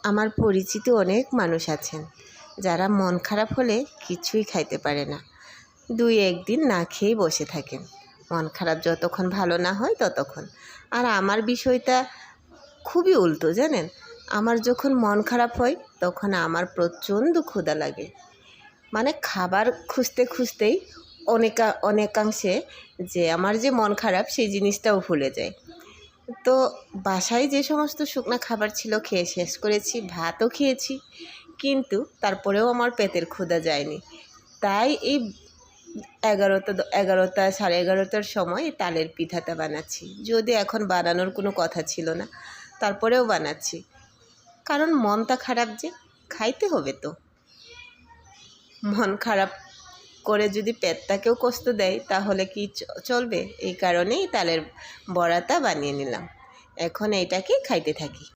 আমার পরিচিত অনেক মানুষ আছেন যারা মন খারাপ হলে কিছুই খাইতে পারে না, 2-1 দিন না খেয়েই বসে থাকেন, মন খারাপ যতক্ষণ ভালো না হয় ততক্ষণ। আর আমার বিষয়টা খুবই উল্টো জানেন। আমার যখন মন খারাপ হয় তখন আমার প্রচণ্ড ক্ষুধা লাগে, মানে খাবার খুঁজতে খুঁজতেই অনেকাংশে যে আমার যে মন খারাপ সেই জিনিসটাও ভুলে যায়। তো বাসায় যে সমস্ত শুকনো খাবার ছিল খেয়ে শেষ করেছি, ভাতও খেয়েছি, কিন্তু তারপরেও আমার পেটের ক্ষুধা যায়নি। তাই এই 11টা 11:30টার সময় তালের পিঠাটা বানাচ্ছি, যদি এখন বানানোর কোনো কথা ছিল না, তারপরেও বানাচ্ছি, কারণ মনটা খারাপ যে খাইতে হবে। তো মন খারাপ করে যদি পেটটাকেও কষ্ট দেয় তাহলে কি চলবে? এই কারণেই তালের বড়াটা বানিয়ে নিলাম, এখন এইটাকে খাইতে থাকি।